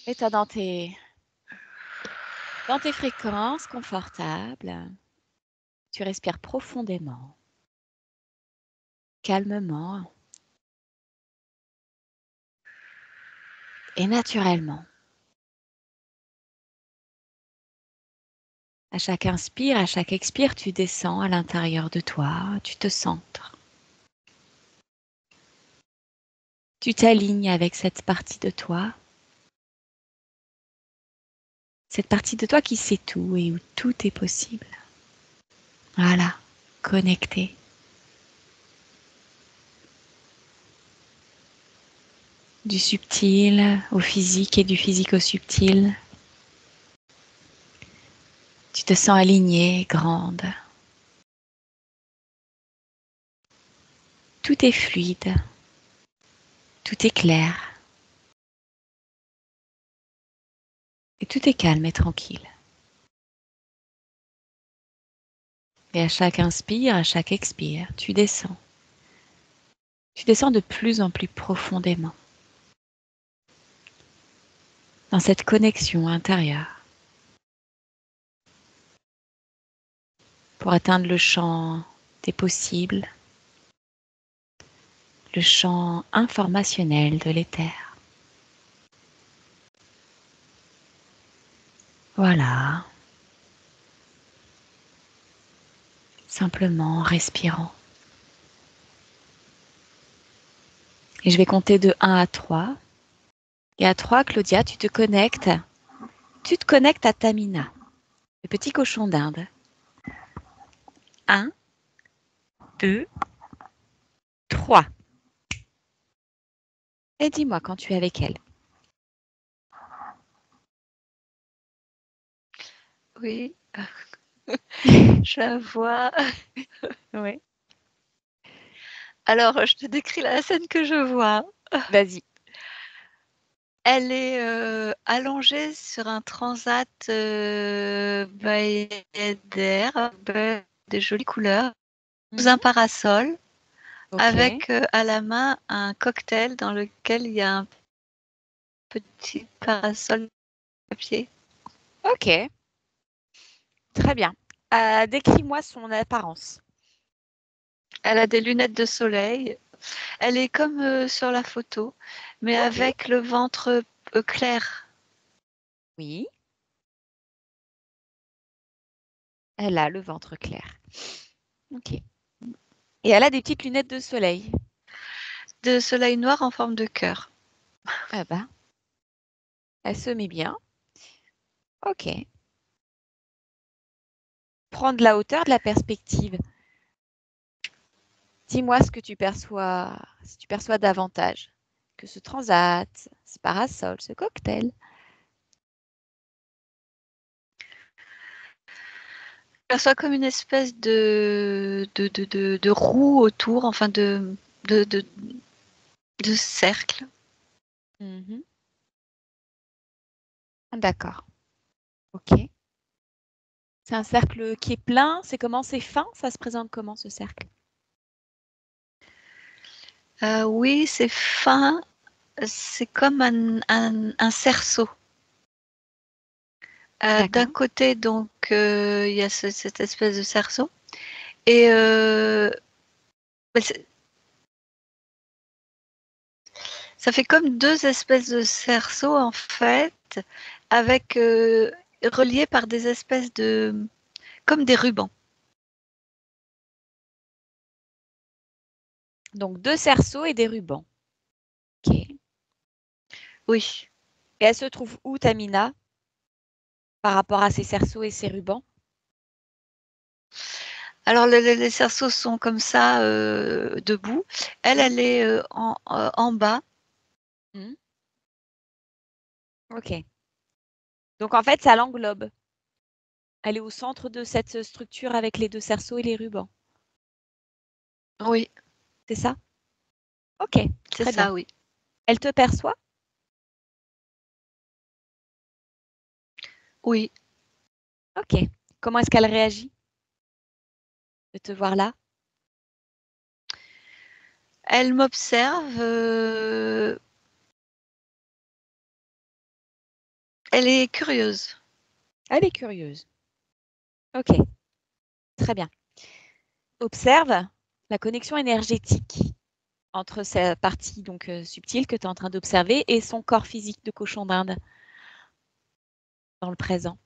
Mets-toi dans tes fréquences confortables. Tu respires profondément, calmement et naturellement. À chaque inspire, à chaque expire, tu descends à l'intérieur de toi, tu te centres. Tu t'alignes avec cette partie de toi. Cette partie de toi qui sait tout et où tout est possible. Voilà, connecté. Du subtil au physique et du physique au subtil. Tu te sens alignée, grande. Tout est fluide. Tout est clair. Et tout est calme et tranquille. Et à chaque inspire, à chaque expire, tu descends. Tu descends de plus en plus profondément dans cette connexion intérieure pour atteindre le champ des possibles, le champ informationnel de l'éther. Voilà. Simplement en respirant. Et je vais compter de 1 à 3. Et à 3, Claudia, tu te connectes à Tamina, le petit cochon d'Inde. 1, 2, 3. Et dis-moi quand tu es avec elle. Oui, je la vois. Oui. Alors, je te décris la scène que je vois. Vas-y. Elle est allongée sur un transat d'air, des jolies couleurs, sous un parasol, Ok. avec à la main un cocktail dans lequel il y a un petit parasol de papier. Ok. Très bien. Décris-moi son apparence. Elle a des lunettes de soleil. Elle est comme sur la photo, mais Ok. avec le ventre clair. Oui. Elle a le ventre clair. Ok. Et elle a des petites lunettes de soleil. De soleil noir en forme de cœur. Ah ben, elle se met bien. Ok. Prends de la hauteur, de la perspective. Dis-moi ce que tu perçois, si tu perçois davantage que ce transat, ce parasol, ce cocktail. Je perçois comme une espèce de roue autour, enfin de, de, de cercle. Mhm. D'accord. Ok. C'est un cercle qui est plein. C'est comment? C'est fin? Ça se présente comment ce cercle? Oui, c'est fin, c'est comme un cerceau. D'un D'accord. côté, donc, il y a cette espèce de cerceau. Et bah, ça fait comme deux espèces de cerceaux, en fait, avec reliés par des espèces de, comme des rubans. Donc deux cerceaux et des rubans. Ok. Et Oui. elle se trouve où, Tamina, par rapport à ces cerceaux et ces rubans? Alors les cerceaux sont comme ça, debout. Elle, Hmm. elle est en bas. Hmm. Ok. Donc en fait, ça l'englobe. Elle est au centre de cette structure avec les deux cerceaux et les rubans. Oui, C'est ça? Ok, c'est très bien. ça, oui. Elle te perçoit? Oui. Ok. Comment est-ce qu'elle réagit de te voir là? Elle m'observe Elle est curieuse. Elle est curieuse. Ok, très bien. Observe la connexion énergétique entre sa partie donc subtile que tu es en train d'observer et son corps physique de cochon d'Inde dans le présent.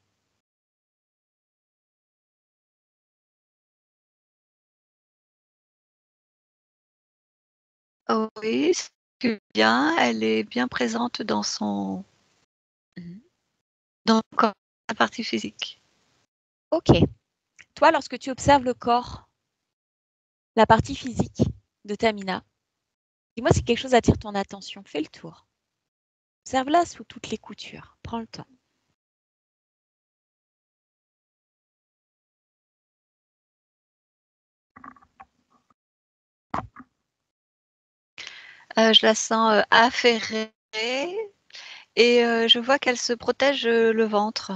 Oh oui, c'est bien. Elle est bien présente dans son dans le corps, la partie physique. Ok. Toi, lorsque tu observes le corps, la partie physique de Tamina, dis-moi si quelque chose attire ton attention. Fais le tour. Observe-la sous toutes les coutures. Prends le temps. Je la sens affairée et je vois qu'elle se protège le ventre.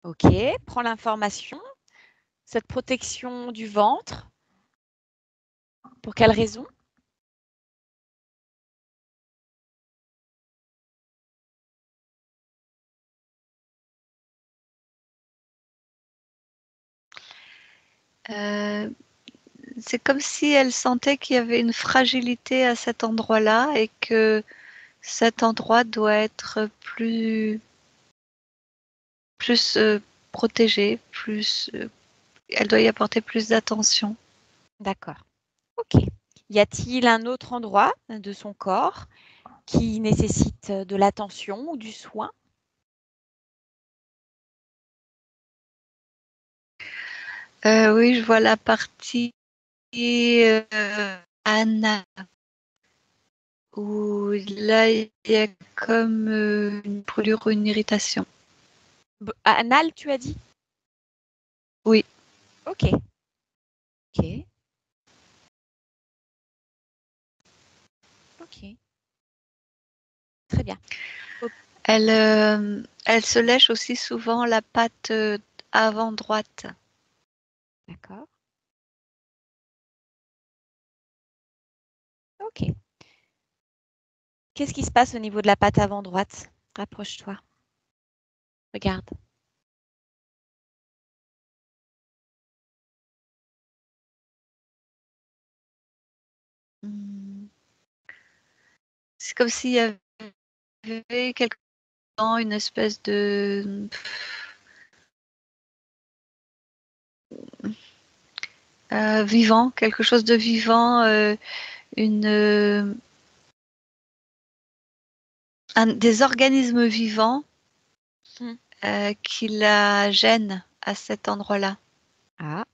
Ok, prends l'information. Cette protection du ventre, pour quelle raison? C'est comme si elle sentait qu'il y avait une fragilité à cet endroit-là et que cet endroit doit être plus protégé, elle doit y apporter plus d'attention. D'accord. Ok. Y a-t-il un autre endroit de son corps qui nécessite de l'attention ou du soin? Oui, je vois la partie anale, où là, il y a comme une brûlure ou une irritation. Anal, tu as dit? Oui. Ok. Ok. Ok. Très bien. Elle se lèche aussi souvent la patte avant droite. D'accord. Ok. Qu'est-ce qui se passe au niveau de la patte avant droite? Rapproche-toi. Regarde. C'est comme s'il y avait quelque temps une espèce de vivant, quelque chose de vivant, une, des organismes vivants Hmm. qui la gênent à cet endroit-là. Ah.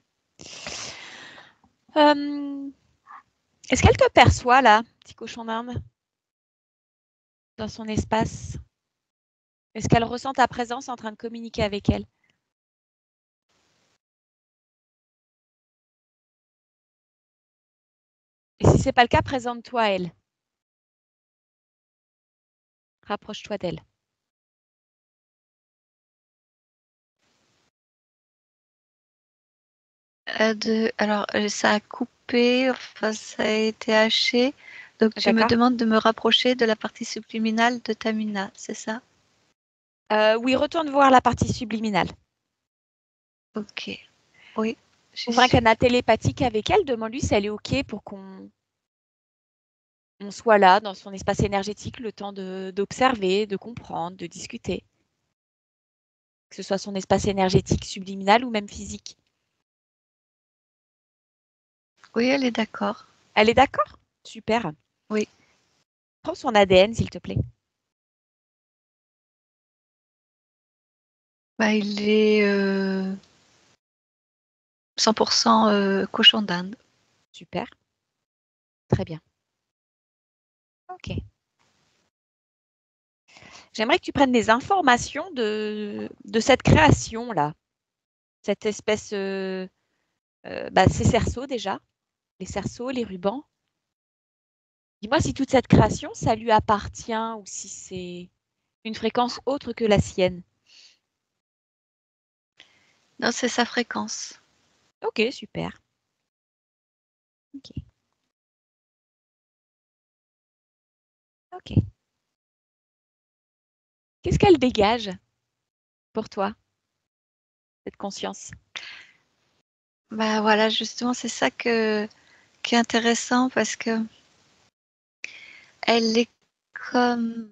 Est-ce qu'elle te perçoit là, petit cochon d'Inde, dans son espace? Est-ce qu'elle ressent ta présence en train de communiquer avec elle? Et si c'est pas le cas, présente-toi à elle. Rapproche-toi d'elle. Alors, ça a coupé, enfin, ça a été haché. Donc, tu me D'accord? demandes de me rapprocher de la partie subliminale de Tamina, c'est ça? Oui, retourne voir la partie subliminale. Ok. Oui, j'y Ouvre un suis. canal télépathique avec elle. Demande-lui si elle est OK pour qu'on soit là dans son espace énergétique, le temps d'observer, de comprendre, de discuter. Que ce soit son espace énergétique subliminal ou même physique. Oui, elle est d'accord. Elle est d'accord? Super. Oui. Prends son ADN, s'il te plaît. Bah, il est 100% cochon d'Inde. Super. Très bien. OK. J'aimerais que tu prennes des informations de cette création-là. Cette espèce, ces cerceaux déjà, les cerceaux, les rubans. Dis-moi si toute cette création, ça lui appartient ou si c'est une fréquence autre que la sienne. Non, c'est sa fréquence. Ok, super. Ok. Ok. Qu'est-ce qu'elle dégage pour toi, cette conscience? Bah voilà, justement, c'est ça qui est intéressant parce que elle est comme,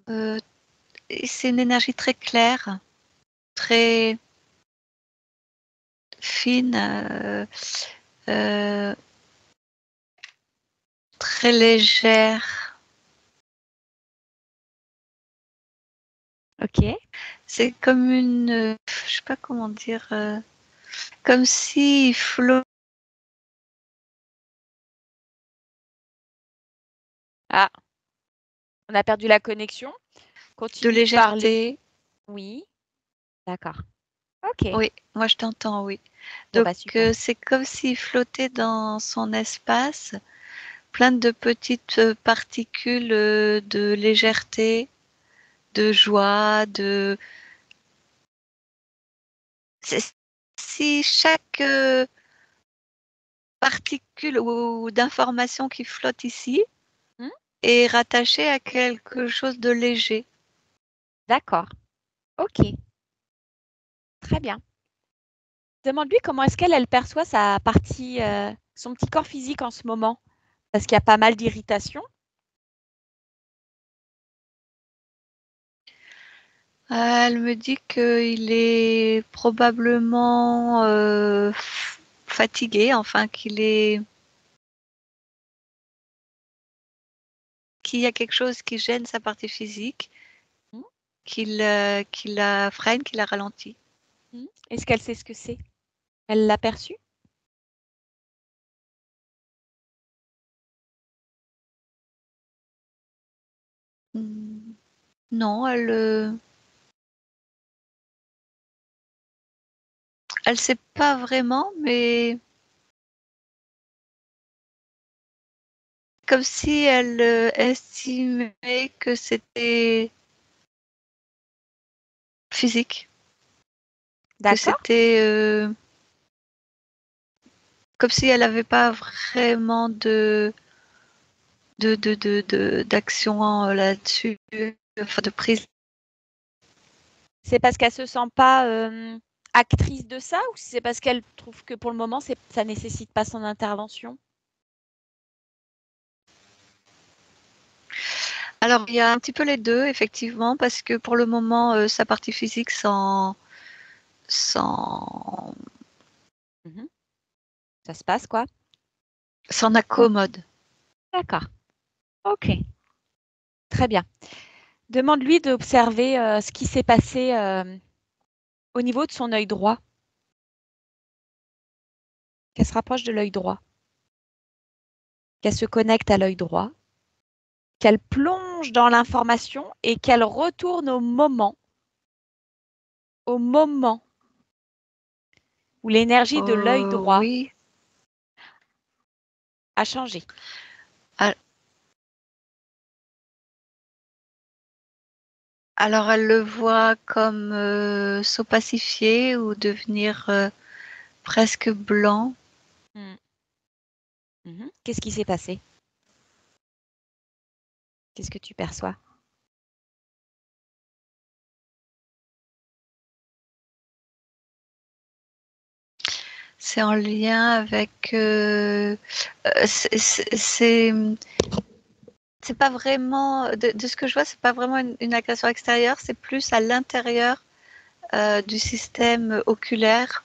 c'est une énergie très claire, très fine, heu, très légère. Ok. C'est comme une, je sais pas comment dire, comme s'il flottait Ah, on a perdu la connexion. de Continue de parler. légèreté. Oui, d'accord. Ok. Oui, moi je t'entends, oui. Bon, Donc, bah super. c'est comme s'il flottait dans son espace, plein de petites, particules, de légèreté, de joie, de c'est si chaque, particule ou d'information qui flotte ici Hmm. est rattachée à quelque chose de léger. D'accord. Ok. Très bien. Demande-lui comment est-ce qu'elle perçoit sa partie, son petit corps physique en ce moment, parce qu'il y a pas mal d'irritation. Elle me dit qu'il est probablement, fatigué, enfin qu'il y a quelque chose qui gêne sa partie physique, Hmm. qui la freine, qui la ralentit. Hmm. Est-ce qu'elle sait ce que c'est? Elle l'a perçu? Mmh, non, elle sait pas vraiment, mais comme si elle, estimait que c'était physique, que D'accord. c'était, comme si elle avait pas vraiment d'action, là-dessus, enfin de prise. C'est parce qu'elle se sent pas actrice de ça ou c'est parce qu'elle trouve que pour le moment, ça nécessite pas son intervention? Alors il y a un petit peu les 2 effectivement, parce que pour le moment, sa partie physique s'en Mhm. Ça se passe, quoi. s'en Oh, accommode. d'accord. Ok. Très bien. Demande-lui d'observer ce qui s'est passé au niveau de son œil droit, qu'elle se rapproche de l'œil droit, qu'elle se connecte à l'œil droit, qu'elle plonge dans l'information et qu'elle retourne au moment où l'énergie de l'œil droit Oui. a changé. Al alors elle le voit comme, s'opacifier ou devenir, presque blanc. Mm. Mhm. Qu'est-ce qui s'est passé? Qu'est-ce que tu perçois? C'est en lien avec, c'est pas vraiment de ce que je vois, c'est pas vraiment une agression extérieure, c'est plus à l'intérieur, du système oculaire,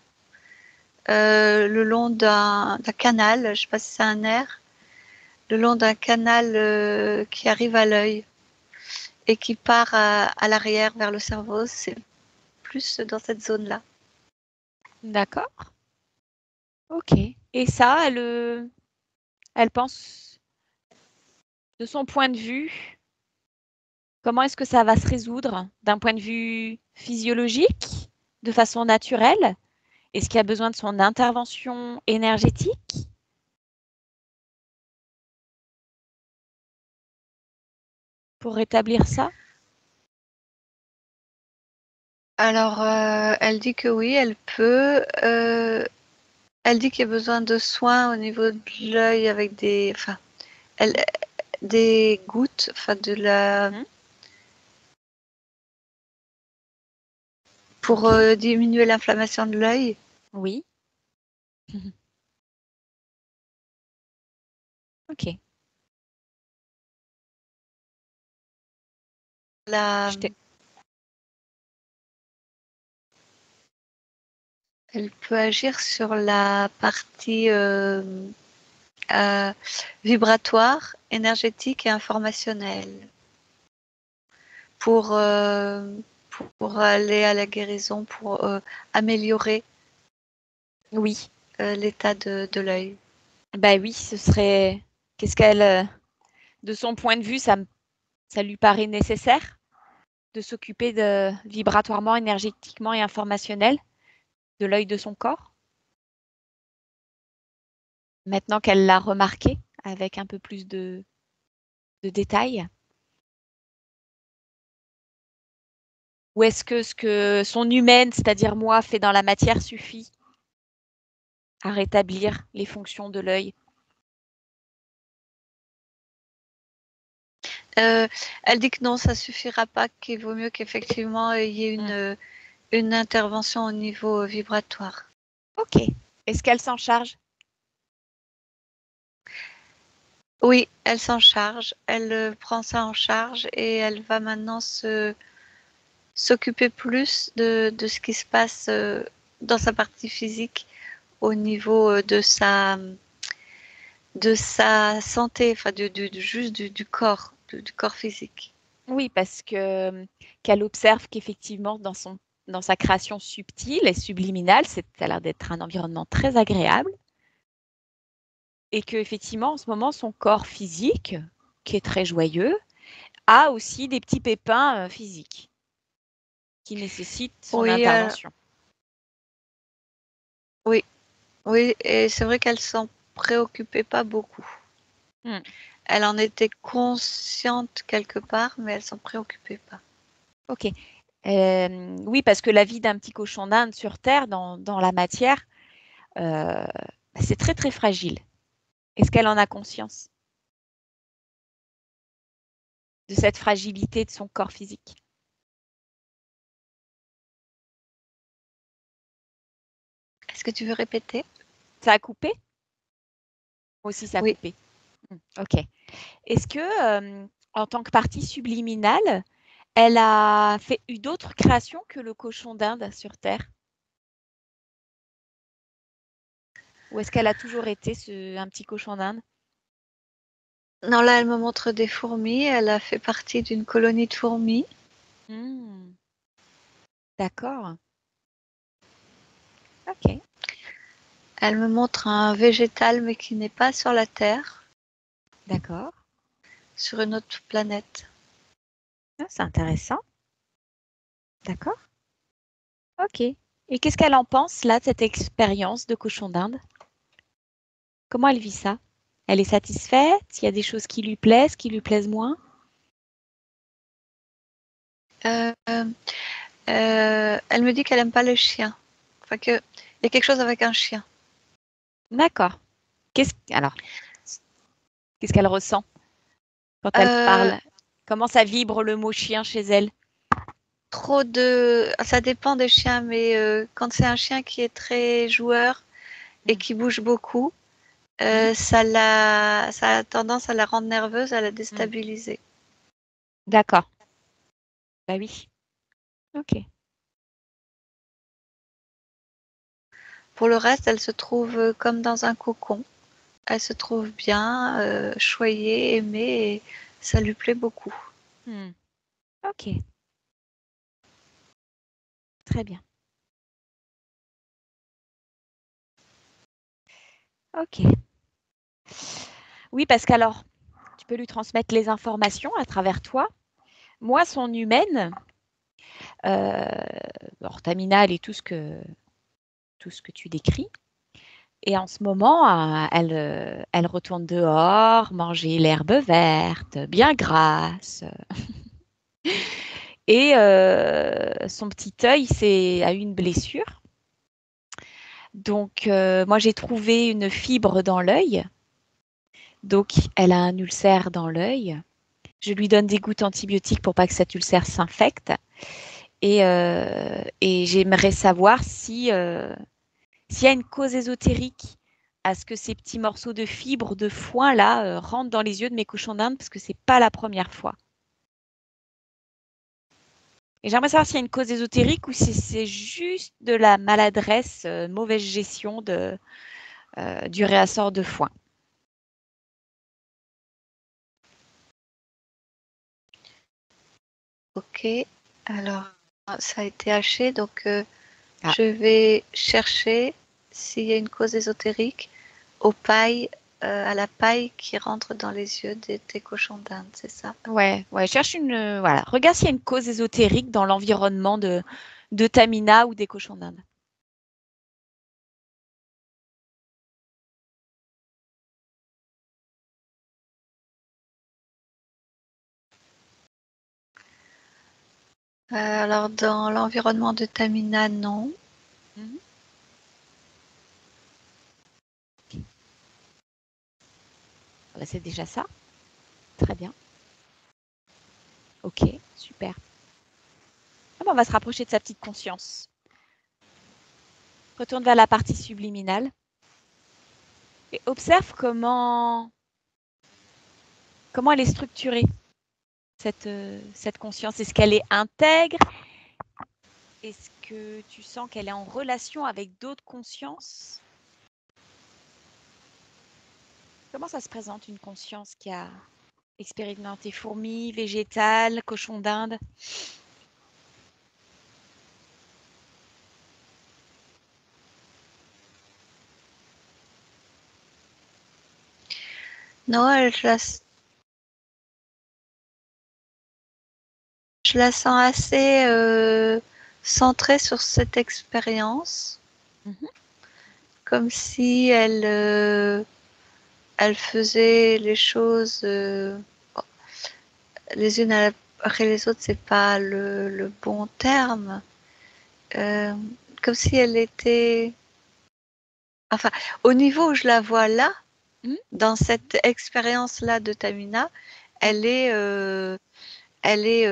le long d'un canal, je sais pas si c'est un nerf, le long d'un canal, qui arrive à l'œil et qui part à l'arrière vers le cerveau. C'est plus dans cette zone-là. D'accord. Ok. Et ça, elle pense de son point de vue, comment est-ce que ça va se résoudre d'un point de vue physiologique, de façon naturelle? Est-ce qu'il y a besoin de son intervention énergétique pour rétablir ça? Alors, elle dit que oui, elle peut. Elle dit qu'il y a besoin de soins au niveau de l'œil avec des. Enfin, elle, des gouttes, enfin de la... Pour Ok. diminuer l'inflammation de l'œil. Oui. Ok. La... Je t'ai- Elle peut agir sur la partie vibratoire, énergétique et informationnelle pour, pour aller à la guérison, pour améliorer Oui. l'état de l'œil. Bah oui, ce serait. Qu'est-ce qu'elle. De son point de vue, ça lui paraît nécessaire de s'occuper de vibratoirement, énergétiquement et informationnel de l'œil de son corps. Maintenant qu'elle l'a remarqué avec un peu plus de détails. Ou est-ce que ce que son humaine, c'est-à-dire moi, fait dans la matière suffit à rétablir les fonctions de l'œil? Elle dit que non, ça suffira pas, qu'il vaut mieux qu'effectivement il y ait une intervention au niveau vibratoire. Ok. Est-ce qu'elle s'en charge? Oui, elle s'en charge, elle prend ça en charge et elle va maintenant s'occuper plus de ce qui se passe dans sa partie physique au niveau de sa santé, enfin juste du corps, du corps physique. Oui, parce que qu'elle observe qu'effectivement dans sa création subtile et subliminale, ça a l'air d'être un environnement très agréable et que effectivement en ce moment son corps physique, qui est très joyeux, a aussi des petits pépins physiques qui nécessitent son Oui, intervention. oui, oui, et c'est vrai qu'elle s'en préoccupait pas beaucoup. Hmm. Elle en était consciente quelque part, mais elle s'en préoccupait pas. Ok. Oui, parce que la vie d'un petit cochon d'Inde sur Terre, dans la matière, c'est très très fragile. Est-ce qu'elle en a conscience de cette fragilité de son corps physique? Est-ce que tu veux répéter? Ça a coupé? Moi aussi, ça a Oui. coupé. Ok. Est-ce que, en tant que partie subliminale, elle a eu d'autres créations que le cochon d'Inde sur Terre? Ou est-ce qu'elle a toujours été un petit cochon d'Inde? Non, là, elle me montre des fourmis. Elle a fait partie d'une colonie de fourmis. Hmm, d'accord. Ok. Elle me montre un végétal, mais qui n'est pas sur la Terre, D'accord. sur une autre planète. Ah, c'est intéressant. D'accord. Ok. Et qu'est-ce qu'elle en pense, là, de cette expérience de cochon d'Inde? Comment elle vit ça? Elle est satisfaite? Il y a des choses qui lui plaisent moins? Euh, elle me dit qu'elle aime pas le chien. Enfin, qu'il y a quelque chose avec un chien. D'accord. Alors, qu'est-ce qu'elle ressent quand elle Euh, parle? Comment ça vibre le mot chien chez elle? trop de... Ça dépend des chiens, mais quand c'est un chien qui est très joueur et Mm. qui bouge beaucoup, Mhm. ça a tendance à la rendre nerveuse, à la Mm. déstabiliser. D'accord. Bah oui. Ok. Pour le reste, elle se trouve comme dans un cocon. Elle se trouve bien, choyée, aimée, et ça lui plaît beaucoup. Hmm. Ok. Très bien. Ok. Oui, parce qu'alors, tu peux lui transmettre les informations à travers toi. Moi, son humaine, euh, orthominale et tout ce que tu décris. Et en ce moment, elle retourne dehors, manger l'herbe verte, bien grasse. Et son petit œil a eu une blessure. Donc, moi, j'ai trouvé une fibre dans l'œil Donc, elle a un ulcère dans l'œil. Je lui donne des gouttes antibiotiques pour pas que cet ulcère s'infecte. Et j'aimerais savoir si, s'il y a une cause ésotérique à ce que ces petits morceaux de fibres de foin là rentrent dans les yeux de mes cochons d'Inde, parce que c'est pas la première fois. Et j'aimerais savoir s'il y a une cause ésotérique ou si c'est juste de la maladresse, mauvaise gestion du réassort de foin. Ok, alors ça a été haché, donc Ah. je vais chercher s'il y a une cause ésotérique à la paille qui rentre dans les yeux des cochons d'Inde, c'est ça? Ouais, cherche voilà. Regarde s'il y a une cause ésotérique dans l'environnement de Tamina ou des cochons d'Inde. Alors dans l'environnement de Tamina, non. Mhm. Ah bah, c'est déjà ça. Très bien. Ok, super. Ah bah, on va se rapprocher de sa petite conscience. Retourne vers la partie subliminale et observe comment elle est structurée, cette conscience. Est-ce qu'elle est intègre? Est-ce que tu sens qu'elle est en relation avec d'autres consciences? Comment ça se présente une conscience qui a expérimenté fourmis, végétales, cochons d'Inde? Non, je la sens assez centrée sur cette expérience, Mhm. comme si elle faisait les choses les unes après les autres, c'est pas le bon terme. Euh, Comme si elle était. Enfin, au niveau où je la vois là, Mhm. dans cette expérience-là de Tamina, elle est. Elle est.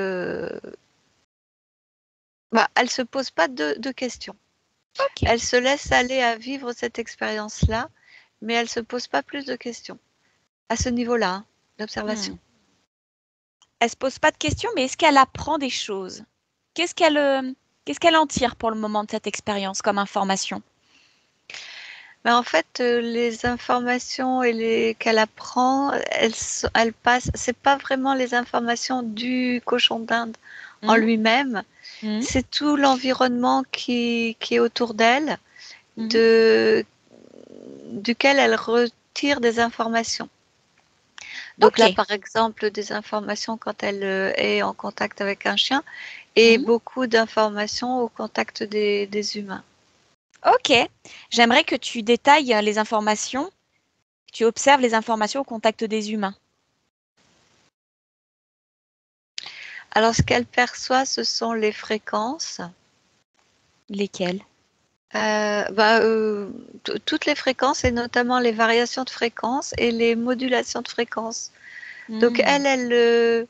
Bah, elle se pose pas de questions. Ok. Elle se laisse aller à vivre cette expérience-là, mais elle se pose pas plus de questions. À ce niveau-là, hein, d'observation. Hmm. Elle se pose pas de questions, mais est-ce qu'elle apprend des choses? Qu'est-ce qu'elle en tire pour le moment de cette expérience comme information? Mais en fait, les informations qu'elle apprend, elles passent. C'est pas vraiment les informations du cochon d'Inde en Mhm. lui-même. Mhm. C'est tout l'environnement qui est autour d'elle, Mhm. duquel elle retire des informations. Donc Ok. là, par exemple, des informations quand elle est en contact avec un chien et Mhm. beaucoup d'informations au contact des humains. Ok. J'aimerais que tu détailles les informations, que tu observes les informations au contact des humains. Alors, ce qu'elle perçoit, ce sont les fréquences. Lesquelles? Bah, toutes les fréquences et notamment les variations de fréquences et les modulations de fréquences. Donc Hmm. elle,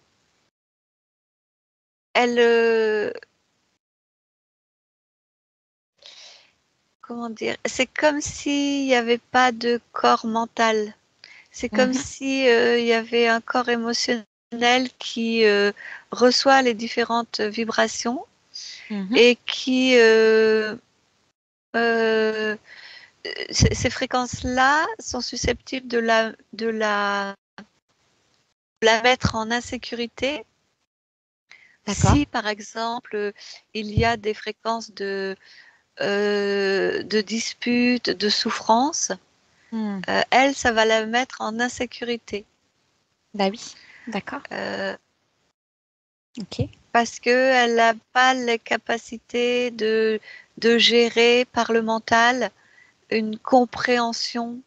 comment dire? C'est comme s'il n'y avait pas de corps mental. C'est comme Mhm. si il y avait un corps émotionnel qui reçoit les différentes vibrations Mhm. et qui euh, ces fréquences-là sont susceptibles de la mettre en insécurité D'accord. si, par exemple, il y a des fréquences de disputes, de souffrance. Hmm. Elle, ça va la mettre en insécurité. Bah oui. D'accord. Euh, Ok. Parce qu'elle n'a pas les capacités de gérer par le mental une compréhension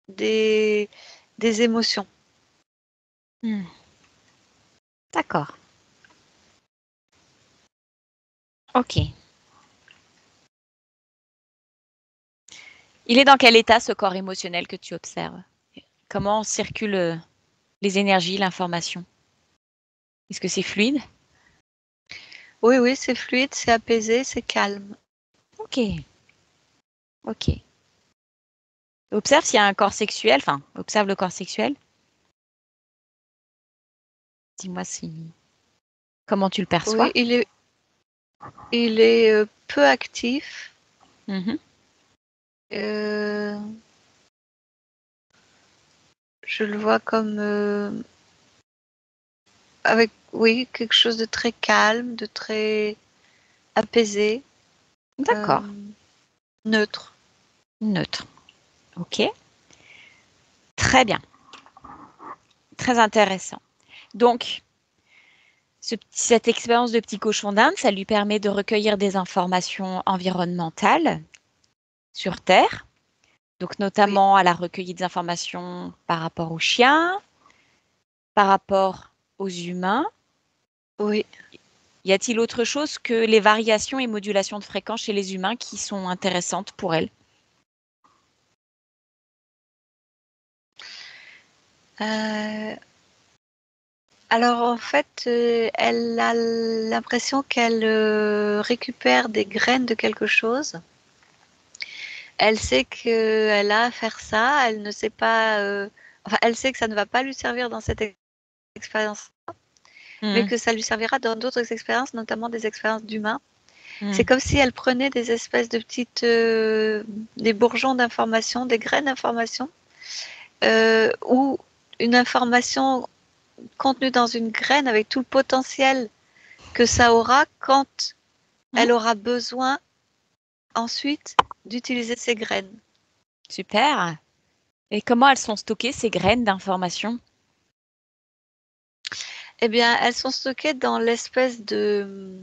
des, des émotions. Hmm. D'accord. Ok. Il est dans quel état ce corps émotionnel que tu observes? Comment circulent les énergies, l'information? Est-ce que c'est fluide? Oui, oui, c'est fluide, c'est apaisé, c'est calme. Ok. Ok. Observe s'il y a un corps sexuel. Enfin, observe le corps sexuel. Dis-moi comment tu le perçois. Oui, il est peu actif. Mhm. Euh, je le vois comme avec, oui, quelque chose de très calme, de très apaisé, D'accord. neutre. Neutre. Ok. Très bien. Très intéressant. Donc, cette expérience de petit cochon d'Inde, ça lui permet de recueillir des informations environnementales sur Terre, donc Oui, notamment à la recueillie des informations par rapport aux chiens, par rapport aux humains. oui. Y a-t-il autre chose que les variations et modulations de fréquence chez les humains qui sont intéressantes pour elle? Euh, alors en fait, elle a l'impression qu'elle récupère des graines de quelque chose. Elle sait qu'elle a à faire ça, elle ne sait pas, enfin, elle sait que ça ne va pas lui servir dans cette expérience, mais Hmm, que ça lui servira dans d'autres expériences, notamment des expériences d'humains. C'est hmm. comme si elle prenait des espèces de petites, des bourgeons d'informations, des graines d'informations, ou une information contenue dans une graine avec tout le potentiel que ça aura quand Hmm. elle aura besoin ensuite d'utiliser ces graines. Super. Et comment elles sont stockées, ces graines d'information? Eh bien, elles sont stockées dans l'espèce de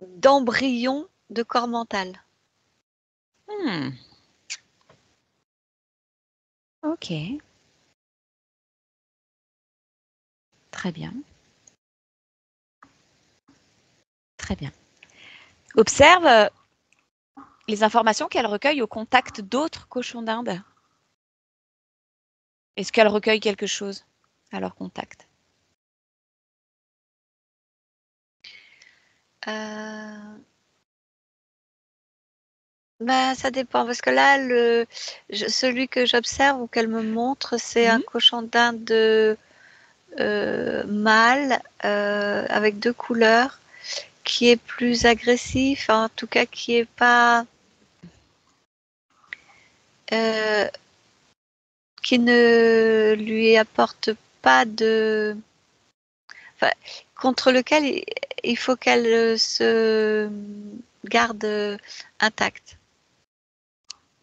d'embryon de corps mental. Hmm, ok, très bien, très bien. Observe les informations qu'elle recueille au contact d'autres cochons d'Inde. Est-ce qu'elle recueille quelque chose à leur contact? Euh, Bah, ça dépend parce que là, celui que j'observe ou qu'elle me montre, c'est un Hmm, cochon d'Inde mâle avec deux couleurs qui est plus agressif, en tout cas qui est pas, euh, qui ne lui apporte pas de, enfin, contre lequel il faut qu'elle se garde intacte.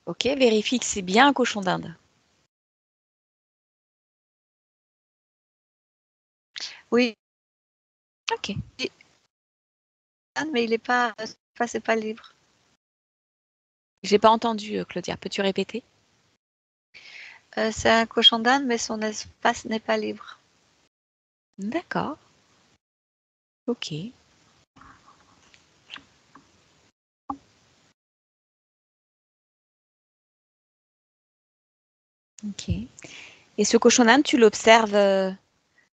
ok, vérifie que c'est bien un cochon d'Inde. Oui, Ok. mais il est pas, enfin, c'est pas libre. J'ai pas entendu, Claudia. Peux-tu répéter? C'est un cochon d'Inde, mais son espace n'est pas libre. D'accord. Ok. Ok. Et ce cochon d'Inde, tu l'observes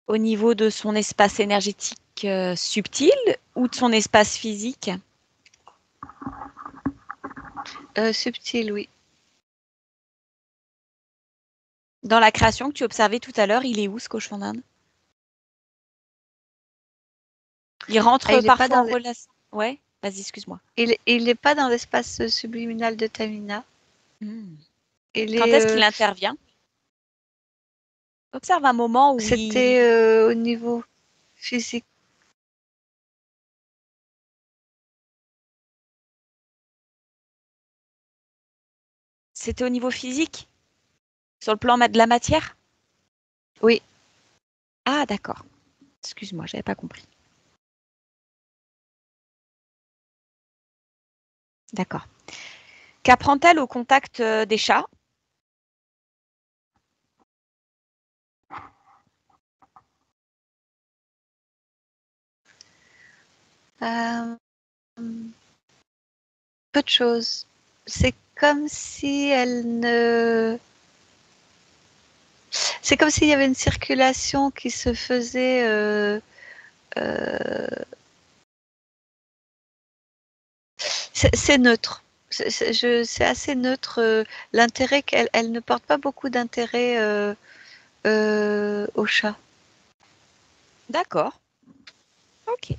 au niveau de son espace énergétique subtil ou de son espace physique? Subtil, oui. Dans la création que tu observais tout à l'heure, il est où ce cochon d'Inde? Il Ah, rentre parfois en relation. Ouais, vas-y, excuse-moi. il est pas dans l'espace subliminal de Tamina. Hmm. Il Quand est, est-ce qu'il intervient? Observe un moment où c'était au niveau physique. c'était au niveau physique, sur le plan de la matière? Oui. Ah, d'accord. Excuse-moi, j'avais pas compris. D'accord. Qu'apprend-elle au contact des chats? Euh, peu de choses. C'est comme si elle ne, C'est comme s'il y avait une circulation qui se faisait. C'est neutre. C'est assez neutre. L'intérêt qu'elle ne porte pas beaucoup d'intérêt au chat. D'accord. Ok.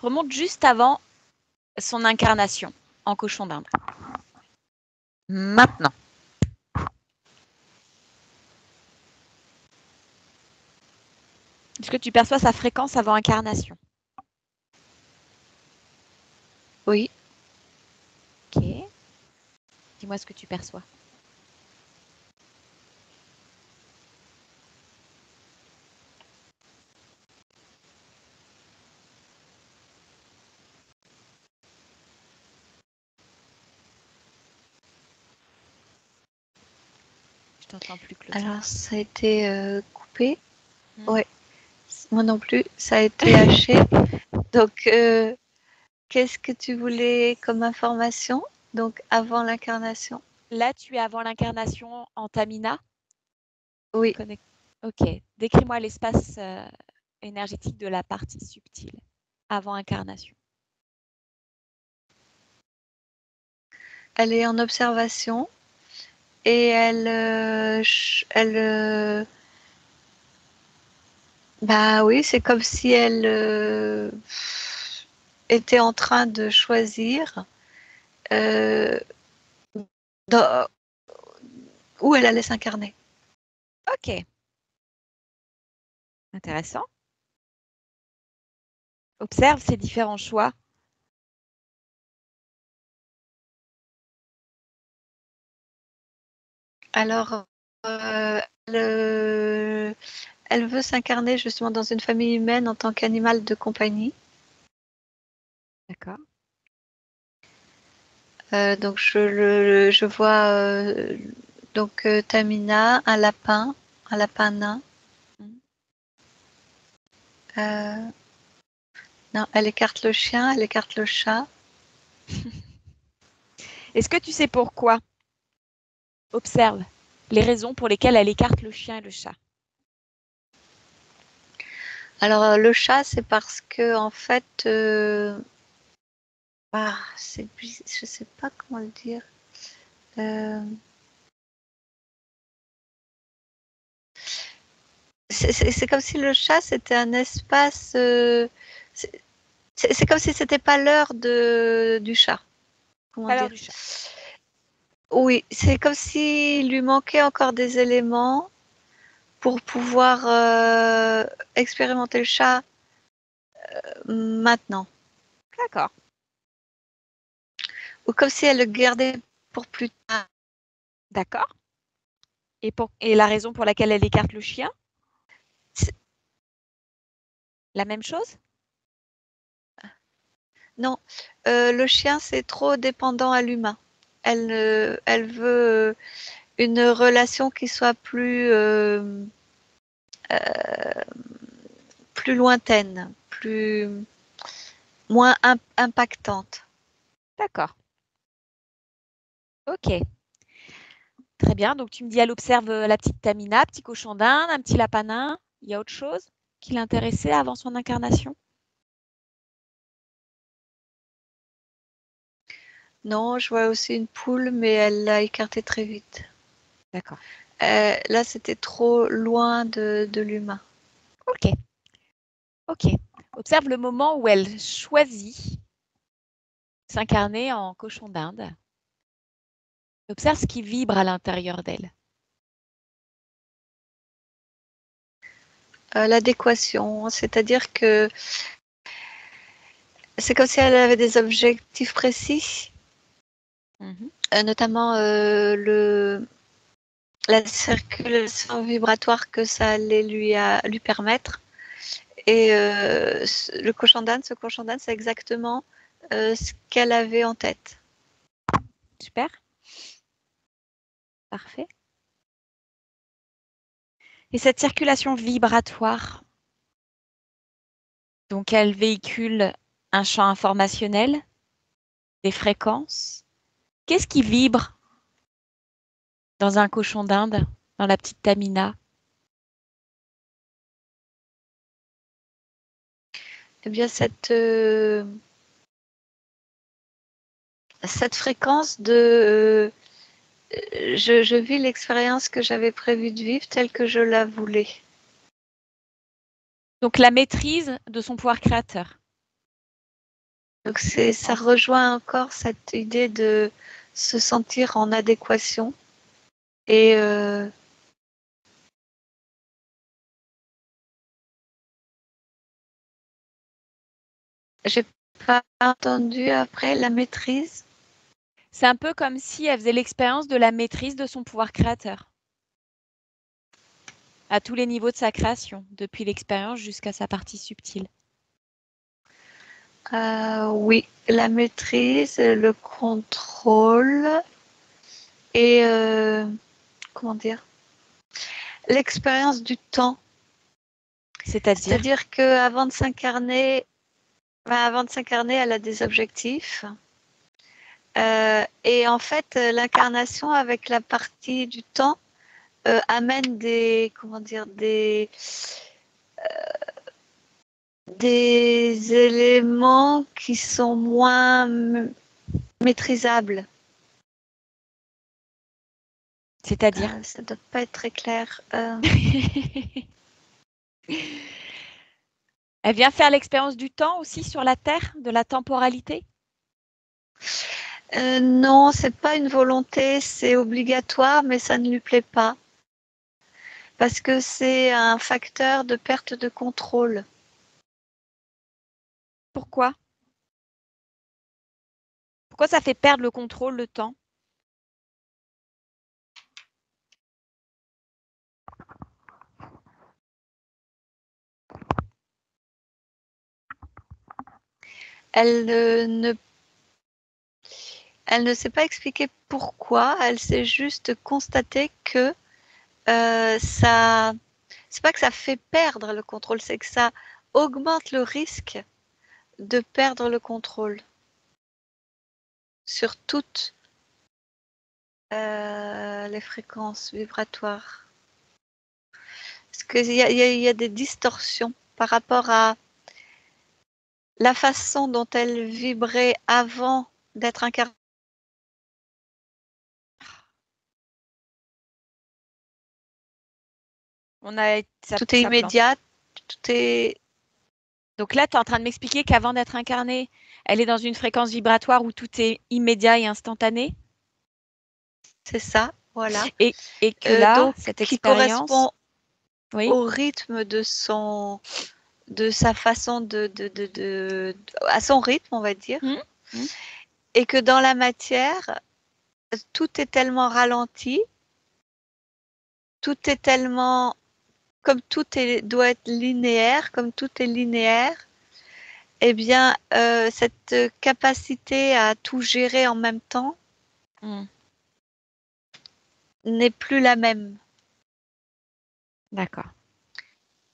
Remonte juste avant son incarnation en cochon d'Inde. Maintenant. Est-ce que tu perçois sa fréquence avant incarnation? Oui. Ok. Dis-moi ce que tu perçois. Je t'entends plus, Claudia. Alors, ça a été coupé. Hmm. Ouais. Moi non plus. Ça a été haché. Donc, qu'est-ce que tu voulais comme information? Donc, avant l'incarnation? Là, tu es avant l'incarnation en Tamina. Oui. Ok. Décris-moi l'espace énergétique de la partie subtile avant incarnation. Elle est en observation et bah oui, c'est comme si elle était en train de choisir dans- où elle allait s'incarner. Ok. Intéressant. Observe ces différents choix. Alors, elle veut s'incarner justement dans une famille humaine en tant qu'animal de compagnie. D'accord. Donc je vois donc Tamina, un lapin nain. Mm. Non, elle écarte le chien, elle écarte le chat. Est-ce que tu sais pourquoi? Observe les raisons pour lesquelles elle écarte le chien et le chat. Alors le chat, c'est parce que en fait, je sais pas comment le dire. Euh, c'est comme si le chat c'était un espace. C'est comme si c'était pas l'heure du chat. Comment Pas l'heure dire? du chat. Oui, c'est comme s'il lui manquait encore des éléments pour pouvoir expérimenter le chat maintenant. D'accord. Ou comme si elle le gardait pour plus tard. D'accord. Et la raison pour laquelle elle écarte le chien? La même chose? Non, le chien, c'est trop dépendant à l'humain. Elle veut une relation qui soit plus lointaine, moins impactante. D'accord. Ok. Très bien. Donc, tu me dis, elle observe la petite Tamina, petit cochon d'Inde, un petit lapin nain. Il y a autre chose qui l'intéressait avant son incarnation? Non, je vois aussi une poule, mais elle l'a écartée très vite. D'accord. Là, c'était trop loin de l'humain. Ok. Ok. Observe le moment où elle choisit s'incarner en cochon d'Inde. Observe ce qui vibre à l'intérieur d'elle. L'adéquation, c'est-à-dire que c'est comme si elle avait des objectifs précis, notamment la circulation vibratoire que ça allait lui permettre. Et ce cochon d'Inde, c'est exactement ce qu'elle avait en tête. Super. Parfait. Et cette circulation vibratoire, donc elle véhicule un champ informationnel, des fréquences. Qu'est-ce qui vibre dans un cochon d'Inde, dans la petite Tamina? Eh bien, cette fréquence de je vis l'expérience que j'avais prévu de vivre telle que je la voulais. Donc la maîtrise de son pouvoir créateur. Donc ça rejoint encore cette idée de se sentir en adéquation et j'ai pas entendu après la maîtrise. C'est un peu comme si elle faisait l'expérience de la maîtrise de son pouvoir créateur. À tous les niveaux de sa création, depuis l'expérience jusqu'à sa partie subtile. Oui, la maîtrise, le contrôle et comment dire, l'expérience du temps. C'est-à-dire qu'avant de s'incarner, elle a des objectifs. Et en fait, l'incarnation avec la partie du temps amène des éléments qui sont moins maîtrisables. C'est-à-dire ça ne doit pas être très clair. Elle vient faire l'expérience du temps aussi sur la Terre, de la temporalité? Non, c'est pas une volonté, c'est obligatoire, mais ça ne lui plaît pas. Parce que c'est un facteur de perte de contrôle. Pourquoi? Pourquoi ça fait perdre le contrôle, le temps? Elle ne sait pas expliquer pourquoi, elle sait juste constater que ça, c'est pas que ça fait perdre le contrôle, c'est que ça augmente le risque de perdre le contrôle sur toutes les fréquences vibratoires. Parce qu'il y a des distorsions par rapport à la façon dont elle vibrait avant d'être incarnée. Tout est immédiat, tout est... Donc là, tu es en train de m'expliquer qu'avant d'être incarnée, elle est dans une fréquence vibratoire où tout est immédiat et instantané? C'est ça, voilà. Et que là, donc, cette qui expérience... correspond Oui. au rythme de sa façon à son rythme, on va dire. Et que dans la matière, tout est tellement ralenti, tout est tellement, comme doit être linéaire, comme tout est linéaire, eh bien, cette capacité à tout gérer en même temps n'est plus la même. D'accord.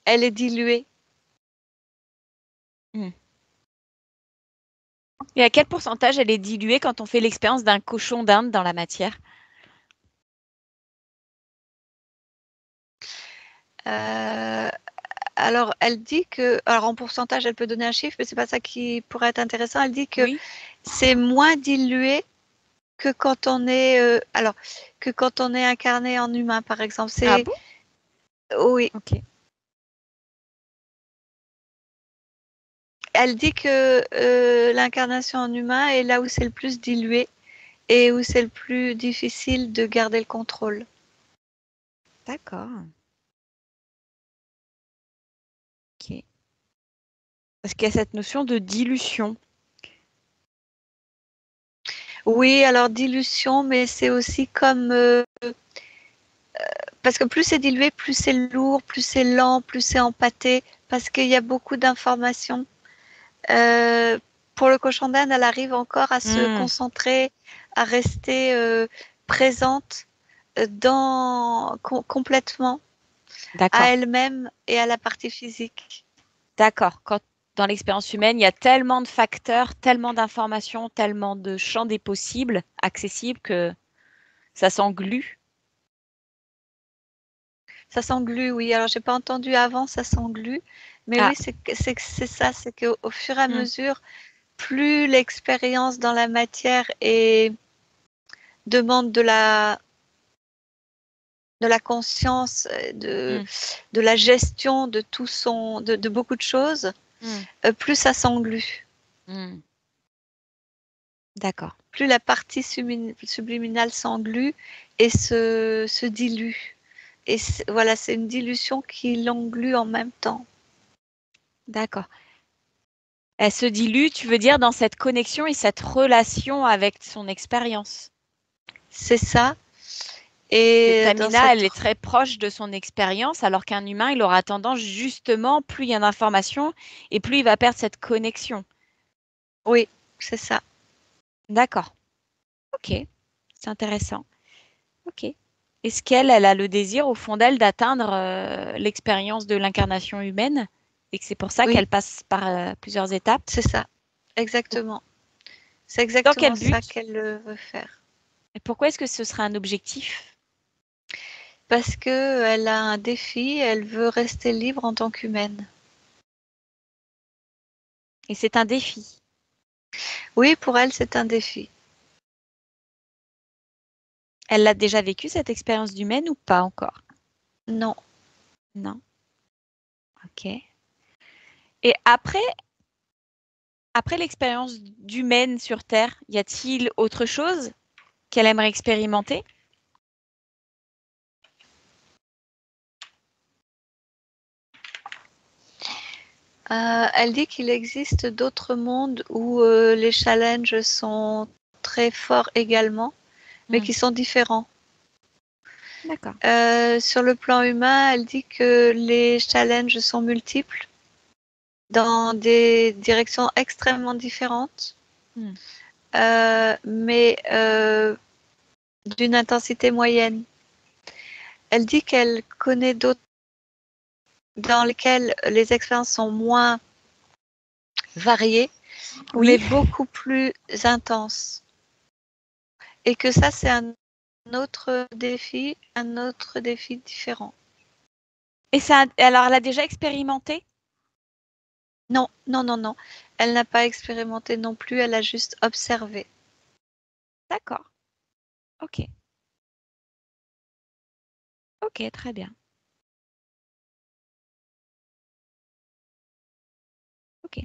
Elle est diluée. Et à quel pourcentage elle est diluée quand on fait l'expérience d'un cochon d'Inde dans la matière? Alors, elle dit que, alors en pourcentage, elle peut donner un chiffre, mais c'est pas ça qui pourrait être intéressant. Elle dit que c'est moins dilué que quand on est, que quand on est incarné en humain, par exemple. Ah bon? Oui. Ok. Elle dit que l'incarnation en humain est là où c'est le plus dilué et où c'est le plus difficile de garder le contrôle. D'accord. Ok. Parce qu'il y a cette notion de dilution. Oui, alors dilution, mais c'est aussi comme... parce que plus c'est dilué, plus c'est lourd, plus c'est lent, plus c'est empâté, parce qu'il y a beaucoup d'informations. Pour le cochon d'Inde, elle arrive encore à se concentrer, à rester présente complètement à elle-même et à la partie physique. D'accord. Quand dans l'expérience humaine, il y a tellement de facteurs, tellement d'informations, tellement de champs des possibles accessibles que ça s'englue. Ça s'englue, oui. Alors, j'ai pas entendu avant, ça s'englue. Mais Ah. oui, c'est ça, c'est qu'au fur et à Hmm. mesure, plus l'expérience dans la matière et demande de la conscience, de la gestion de tout de beaucoup de choses, plus ça s'englue. D'accord. Plus la partie subliminale s'englue et se dilue. Et voilà, c'est une dilution qui l'englue en même temps. D'accord. Elle se dilue, tu veux dire, dans cette connexion et cette relation avec son expérience. C'est ça. Et Et dans Tamina, cette... elle est très proche de son expérience, alors qu'un humain, il aura tendance, justement, plus il y a d'informations et plus il va perdre cette connexion. Oui, c'est ça. D'accord. Ok. C'est intéressant. Ok. Est-ce qu'elle a le désir au fond d'elle d'atteindre l'expérience de l'incarnation humaine et que c'est pour ça Oui, qu'elle passe par plusieurs étapes? c'est ça. Exactement. C'est Dans quel exactement ça but? qu'elle veut faire. Et pourquoi est-ce que ce serait un objectif? Parce que elle a un défi, elle veut rester libre en tant qu'humaine. Et c'est un défi. Oui, pour elle, c'est un défi. Elle l'a déjà vécu, cette expérience d'humaine, ou pas encore? Non. Non. Ok. Et après l'expérience d'humaine sur Terre, y a-t-il autre chose qu'elle aimerait expérimenter? Elle dit qu'il existe d'autres mondes où les challenges sont très forts également, mais qui sont différents. D'accord. Sur le plan humain, elle dit que les challenges sont multiples dans des directions extrêmement différentes, mais d'une intensité moyenne. Elle dit qu'elle connaît d'autres dans lesquels les expériences sont moins variées, mais Oui. beaucoup plus intenses. Et que ça, c'est un autre défi différent. Et ça, alors, elle a déjà expérimenté? Non, non, non, non. Elle n'a pas expérimenté non plus, elle a juste observé. D'accord. Ok. Ok, très bien. Ok.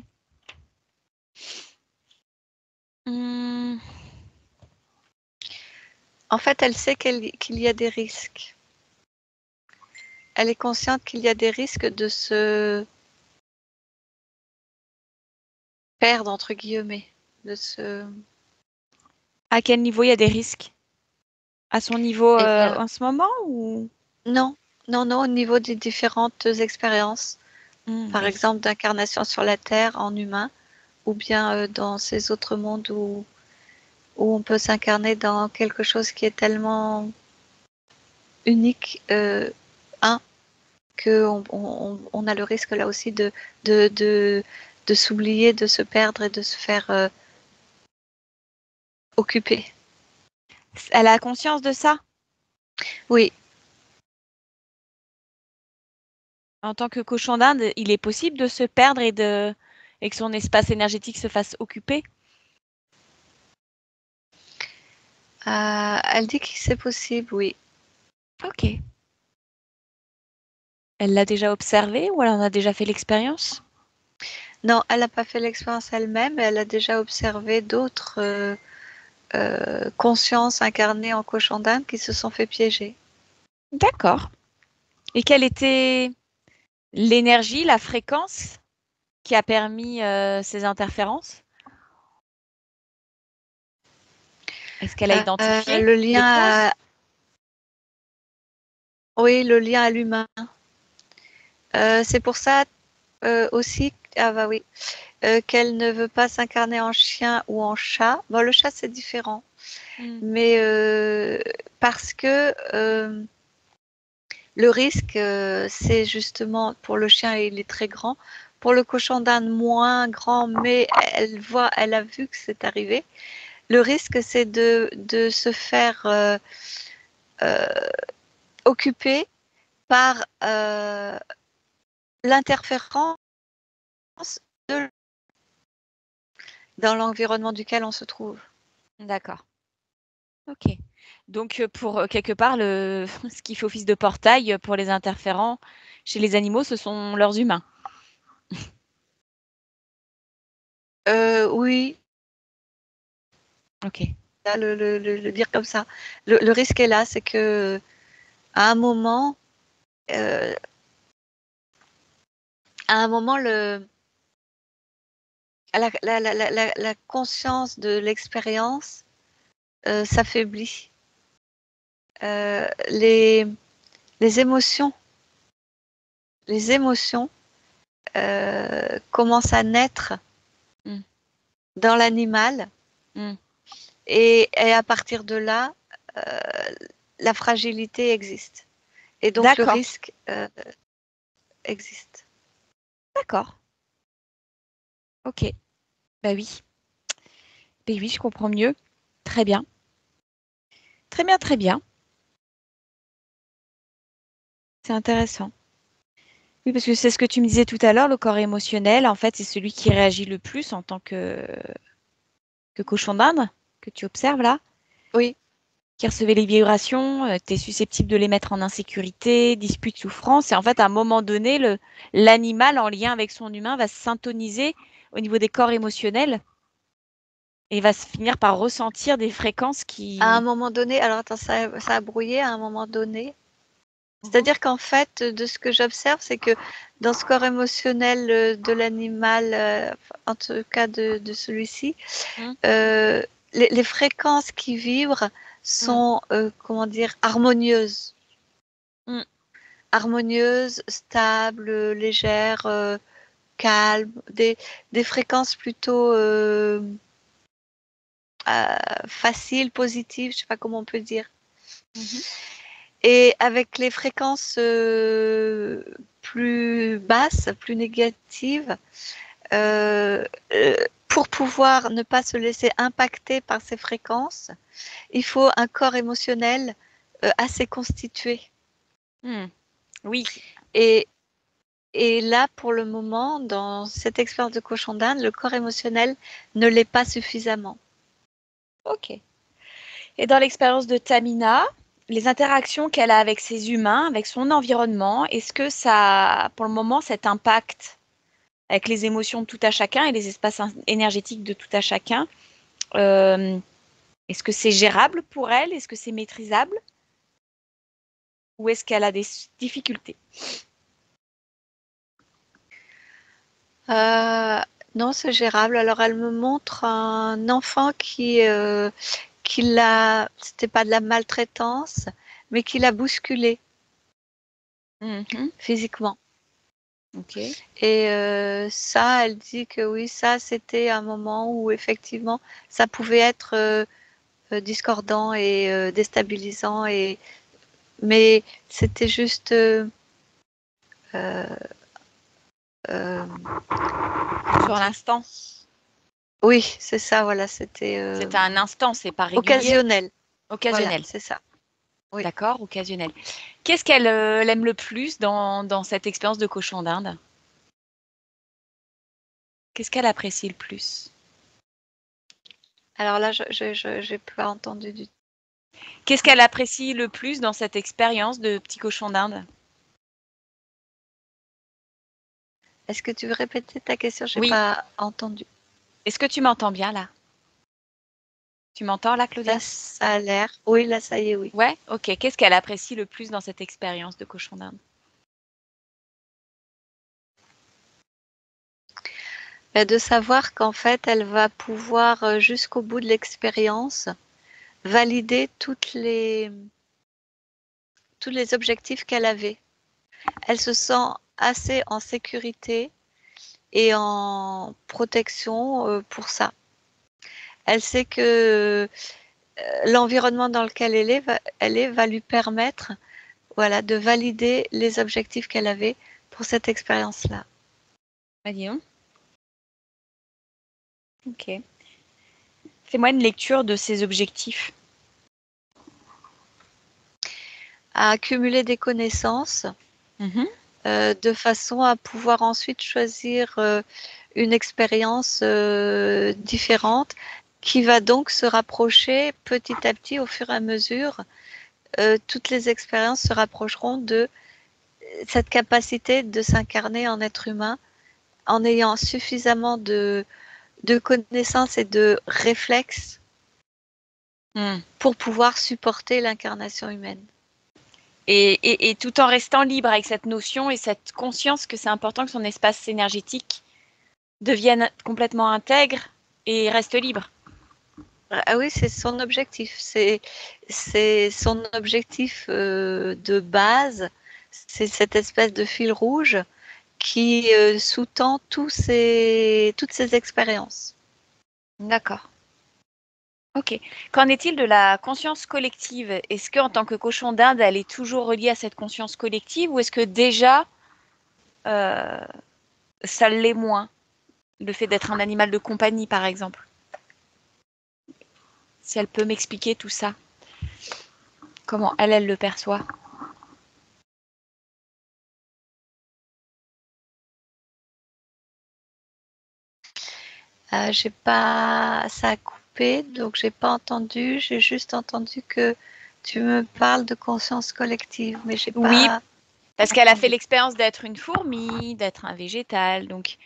Hmm. En fait, elle sait qu'il y a des risques. Elle est consciente qu'il y a des risques de se perdre, entre guillemets. De se... À quel niveau il y a des risques? À son niveau Eh bien, en ce moment ou? non, non, non, au niveau des différentes expériences. Par Oui. exemple, d'incarnation sur la Terre en humain, ou bien dans ces autres mondes où on peut s'incarner dans quelque chose qui est tellement unique, qu'on a le risque là aussi de, de, de s'oublier, de se perdre et de se faire occuper. Elle a conscience de ça? Oui, En tant que cochon d'Inde, il est possible de se perdre et que son espace énergétique se fasse occuper? elle dit que c'est possible, oui. Ok. Elle l'a déjà observé ou elle en a déjà fait l'expérience? Non, elle n'a pas fait l'expérience elle-même, elle a déjà observé d'autres consciences incarnées en cochon d'Inde qui se sont fait piéger. D'accord. Et quelle était l'énergie, la fréquence qui a permis ces interférences? Est-ce qu'elle a identifié Le les lien causes? oui, le lien à l'humain. C'est pour ça aussi, ah bah oui, qu'elle ne veut pas s'incarner en chien ou en chat. Bon, le chat, c'est différent. Mais parce que le risque, c'est justement pour le chien, il est très grand. Pour le cochon d'Inde, moins grand, mais elle a vu que c'est arrivé. Le risque, c'est de se faire occuper par l'interférence dans l'environnement duquel on se trouve. D'accord. Ok. Donc, pour quelque part, ce qui fait office de portail pour les interférents chez les animaux, ce sont leurs humains. Oui, Ok. le dire comme ça. Le risque est là, c'est que à un moment, la conscience de l'expérience s'affaiblit. Les émotions commencent à naître dans l'animal et à partir de là, la fragilité existe. Et donc le risque existe. D'accord. Ok. Bah oui. Bah oui, je comprends mieux. Très bien. Très bien, très bien. C'est intéressant. Oui, parce que c'est ce que tu me disais tout à l'heure, le corps émotionnel, en fait, c'est celui qui réagit le plus en tant que cochon d'Inde, que tu observes là, Oui. qui recevait les vibrations, tu es susceptible de les mettre en insécurité, dispute, souffrance. Et en fait, à un moment donné, l'animal, en lien avec son humain, va se syntoniser au niveau des corps émotionnels et va se finir par ressentir des fréquences qui... À un moment donné, alors attends, ça a brouillé à un moment donné. C'est-à-dire qu'en fait, de ce que j'observe, c'est que dans ce corps émotionnel de l'animal, en tout cas de celui-ci, les fréquences qui vibrent sont, comment dire, harmonieuses. Harmonieuses, stables, légères, calmes, des fréquences plutôt faciles, positives, je sais pas comment on peut dire. Et avec les fréquences plus basses, plus négatives, pour pouvoir ne pas se laisser impacter par ces fréquences, il faut un corps émotionnel assez constitué. Oui. Et là, pour le moment, dans cette expérience de cochon d'Inde, le corps émotionnel ne l'est pas suffisamment. Ok. Et dans l'expérience de Tamina, les interactions qu'elle a avec ses humains, avec son environnement, est-ce que ça, pour le moment, cet impact avec les émotions de tout à chacun et les espaces énergétiques de tout à chacun, est-ce que c'est gérable pour elle? Est-ce que c'est maîtrisable? Ou est-ce qu'elle a des difficultés? Non, c'est gérable. Alors, elle me montre un enfant qui l'a, c'était pas de la maltraitance, mais qui l'a bousculé physiquement. Okay. Et ça, elle dit que oui, ça, c'était un moment où effectivement, ça pouvait être discordant et déstabilisant, mais c'était juste sur l'instant. Oui, c'est ça, voilà, c'était C'est un instant, c'est pas régulier. Occasionnel. Occasionnel. Voilà, c'est ça. Oui. D'accord, occasionnel. Qu'est-ce qu'elle aime le plus dans cette expérience de cochon d'Inde? Qu'est-ce qu'elle apprécie le plus? Alors là, j'ai pas entendu du tout. Qu'est-ce qu'elle apprécie le plus dans cette expérience de petit cochon d'Inde? Est-ce que tu veux répéter ta question? J'ai Oui. pas entendu. Est-ce que tu m'entends bien là? Tu m'entends là, Claudia? Là, ça a l'air. Oui, là, ça y est, oui. Ouais, ok. Qu'est-ce qu'elle apprécie le plus dans cette expérience de cochon d'Inde? De savoir qu'en fait, elle va pouvoir jusqu'au bout de l'expérience valider tous les objectifs qu'elle avait. Elle se sent assez en sécurité et en protection pour ça. Elle sait que l'environnement dans lequel elle est va lui permettre, voilà, de valider les objectifs qu'elle avait pour cette expérience-là. Bah, dis donc. Ok. Fais-moi une lecture de ses objectifs. à accumuler des connaissances de façon à pouvoir ensuite choisir une expérience différente qui va donc se rapprocher petit à petit au fur et à mesure. Toutes les expériences se rapprocheront de cette capacité de s'incarner en être humain en ayant suffisamment de connaissances et de réflexes pour pouvoir supporter l'incarnation humaine. Et tout en restant libre avec cette notion et cette conscience que c'est important que son espace énergétique devienne complètement intègre et reste libre. Ah oui, c'est son objectif. C'est son objectif de base. C'est cette espèce de fil rouge qui sous-tend toutes ces expériences. D'accord. Ok. Qu'en est-il de la conscience collective? Est-ce qu'en tant que cochon d'Inde, elle est toujours reliée à cette conscience collective ou est-ce que déjà, ça l'est moins? Le fait d'être un animal de compagnie, par exemple. Si elle peut m'expliquer tout ça. Comment elle le perçoit? J'ai pas, ça a coupé, donc j'ai pas entendu. J'ai juste entendu que tu me parles de conscience collective, mais j'ai pas. Oui, parce qu'elle a fait l'expérience d'être une fourmi, d'être un végétal, donc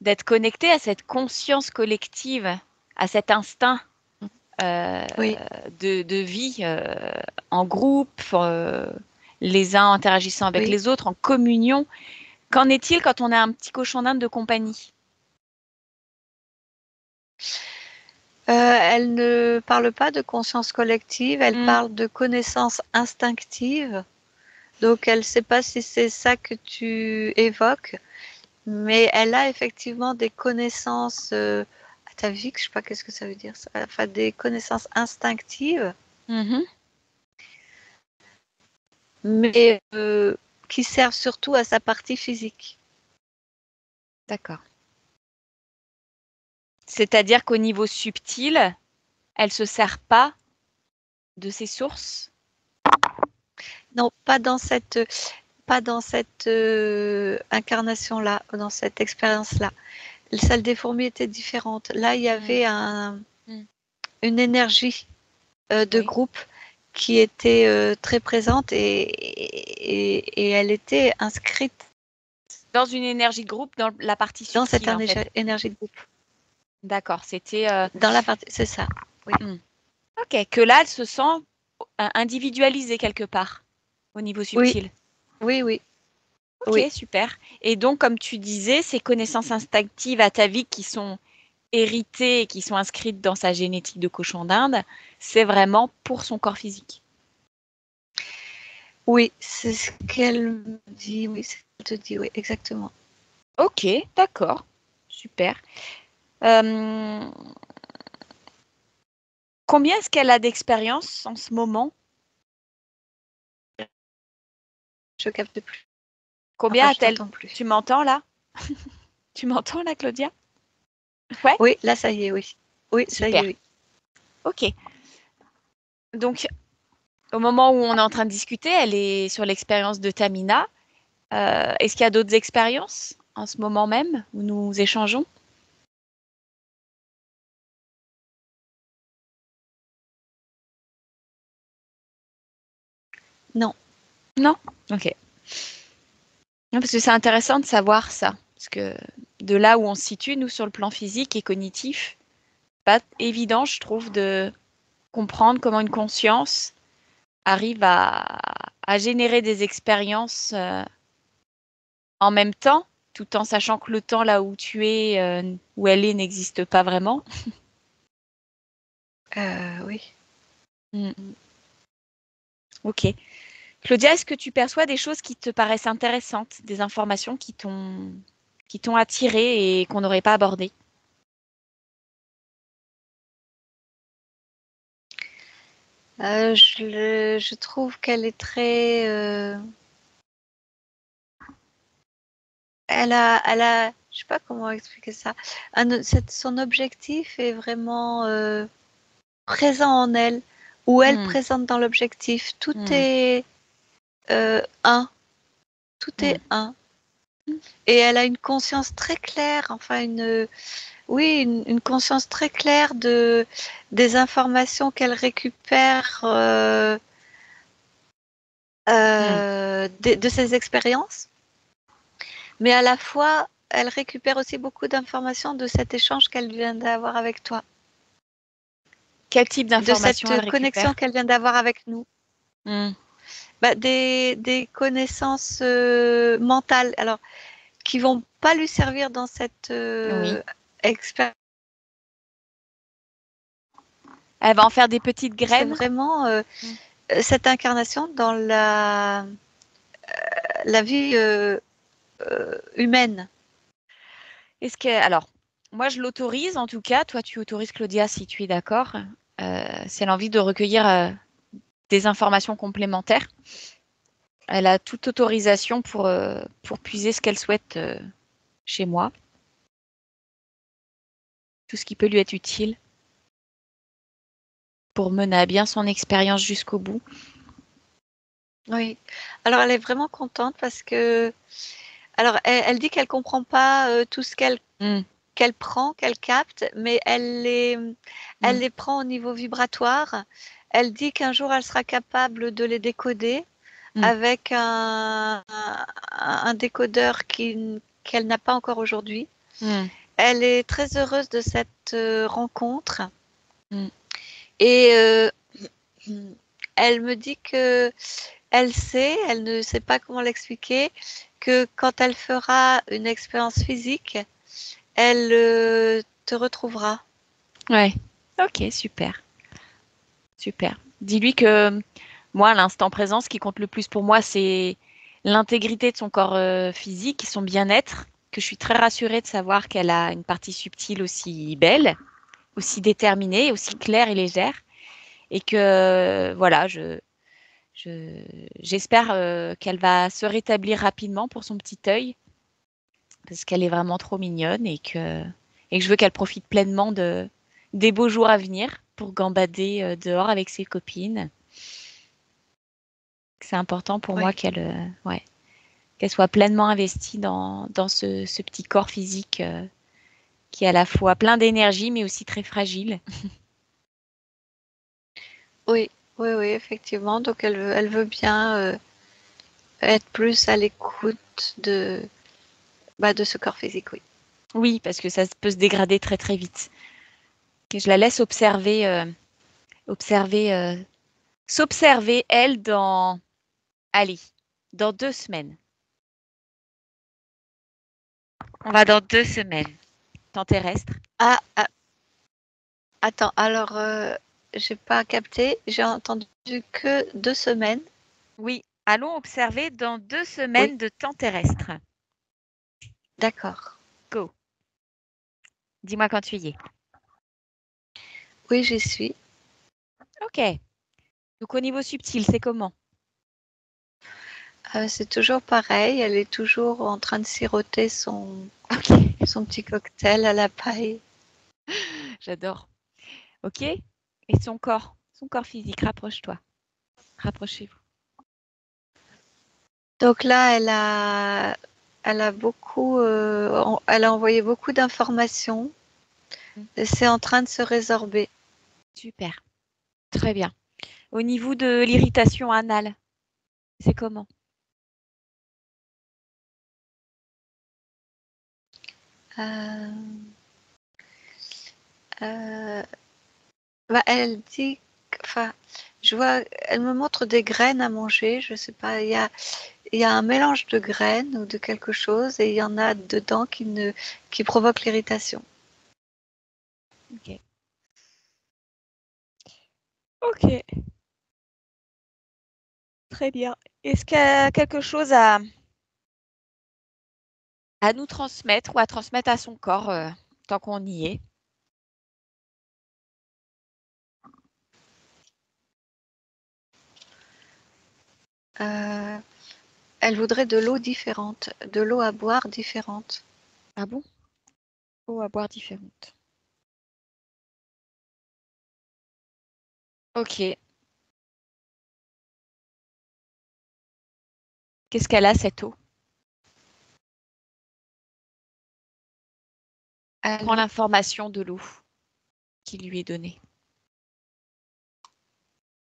d'être connectée à cette conscience collective, à cet instinct Oui. de vie en groupe, les uns interagissant avec Oui. les autres, en communion. Qu'en est-il quand on a un petit cochon d'Inde de compagnie? Elle ne parle pas de conscience collective, elle parle de connaissance instinctive. Donc elle ne sait pas si c'est ça que tu évoques, mais elle a effectivement des connaissances ataviques, je ne sais pas qu'est-ce que ça veut dire, ça. Enfin des connaissances instinctives, mais qui servent surtout à sa partie physique. D'accord. C'est-à-dire qu'au niveau subtil, elle ne se sert pas de ses sources? Non, pas dans cette incarnation-là, dans cette expérience-là. Celle des fourmis était différente. Là, il y avait une énergie de groupe qui était très présente et elle était inscrite dans une énergie de groupe, dans la partie subtile, dans cette en fait. énergie de groupe. D'accord, c'était... Dans la partie, c'est ça, oui. Ok, que là, elle se sent individualisée quelque part, au niveau subtil. Oui, oui. Ok, oui. super. Et donc, comme tu disais, ces connaissances instinctives ataviques qui sont héritées et qui sont inscrites dans sa génétique de cochon d'Inde, c'est vraiment pour son corps physique. Oui, c'est ce qu'elle me dit, oui, c'est ce qu'elle te dit, oui, exactement. Ok, d'accord, super. Combien est-ce qu'elle a d'expérience en ce moment? Je capte plus. Combien Enfin, a-t-elle? je t'entends plus. Tu m'entends là? Tu m'entends là, Claudia? Ouais? Oui, là, ça y est, oui. Oui, Super. ça y est, oui. Ok. Donc, au moment où on est en train de discuter, elle est sur l'expérience de Tamina. Est-ce qu'il y a d'autres expériences en ce moment même où nous échangeons? Non. Non? Ok. Non, parce que c'est intéressant de savoir ça. Parce que de là où on se situe, nous, sur le plan physique et cognitif, pas évident, je trouve, de comprendre comment une conscience arrive à générer des expériences en même temps, tout en sachant que le temps là où tu es, où elle est, n'existe pas vraiment. Oui. Ok. Claudia, est-ce que tu perçois des choses qui te paraissent intéressantes, des informations qui t'ont attiré et qu'on n'aurait pas abordées? Je trouve qu'elle est très. Je sais pas comment expliquer ça. Son objectif est vraiment présent en elle, ou elle présente dans l'objectif. Tout est un. Tout est Mm. un. Et elle a une conscience très claire, enfin une conscience très claire des informations qu'elle récupère de ses expériences. Mais à la fois, elle récupère aussi beaucoup d'informations de cet échange qu'elle vient d'avoir avec toi, Quel type de d'informations elle cette connexion récupère? qu'elle vient d'avoir avec nous. Mm. Bah, des connaissances mentales, alors qui vont pas lui servir dans cette Oui. expérience. Elle va en faire des petites C'est graines. vraiment Mm. cette incarnation dans la vie humaine. Est-ce que, alors, moi je l'autorise en tout cas. Toi, tu autorises Claudia si tu es d'accord. Si elle a envie de recueillir des informations complémentaires, elle a toute autorisation pour puiser ce qu'elle souhaite chez moi, tout ce qui peut lui être utile pour mener à bien son expérience jusqu'au bout. Oui. Alors elle est vraiment contente parce que, alors elle dit qu'elle comprend pas tout ce Mm. qu'elle prend, qu'elle capte, mais elle Mm. les prend au niveau vibratoire. Elle dit qu'un jour elle sera capable de les décoder Mm. avec un décodeur qu'elle n'a pas encore aujourd'hui. Mm. Elle est très heureuse de cette rencontre Mm. et elle me dit que elle sait, elle ne sait pas comment l'expliquer, que quand elle fera une expérience physique, elle te retrouvera. Ouais. Ok, super. Super. Dis-lui que moi, à l'instant présent, ce qui compte le plus pour moi, c'est l'intégrité de son corps physique, son bien-être, que je suis très rassurée de savoir qu'elle a une partie subtile aussi belle, aussi déterminée, aussi claire et légère, et que voilà, j'espère qu'elle va se rétablir rapidement pour son petit œil, parce qu'elle est vraiment trop mignonne et que je veux qu'elle profite pleinement des beaux jours à venir pour gambader dehors avec ses copines. C'est important pour moi Oui, ouais, qu'elle soit pleinement investie dans ce petit corps physique qui est à la fois plein d'énergie mais aussi très fragile. oui, oui, oui, effectivement. Donc elle veut bien être plus à l'écoute de ce corps physique, oui. Oui, parce que ça peut se dégrader très très vite. Que je la laisse observer, s'observer elle allez, dans 2 semaines. On va dans 2 semaines. Temps terrestre. Ah, ah, attends, alors j'ai pas capté, j'ai entendu que 2 semaines. Oui, allons observer dans deux Oui, semaines de temps terrestre. d'accord. Go. Dis-moi quand tu y es. Oui, j'y suis. Ok. Donc au niveau subtil, c'est comment? C'est toujours pareil, elle est toujours en train de siroter Ok. son petit cocktail à la paille. J'adore. Ok. Et son corps physique, rapproche-toi. Rapprochez-vous. Donc là, elle a envoyé beaucoup d'informations. Mm. Et c'est en train de se résorber. Super. Très bien. Au niveau de l'irritation anale, c'est comment? Euh, euh, Bah, elle dit, enfin, elle me montre des graines à manger. Je sais pas, il y a un mélange de graines ou de quelque chose et il y en a dedans qui provoque l'irritation. Ok. Ok. Très bien. Est-ce qu'il y a quelque chose à nous transmettre ou à transmettre à son corps tant qu'on y est? Euh, Elle voudrait de l'eau différente, de l'eau à boire différente. Ah bon? Eau à boire différente. Ok. Qu'est-ce qu'elle a, cette eau? Prends l'information de l'eau qui lui est donnée.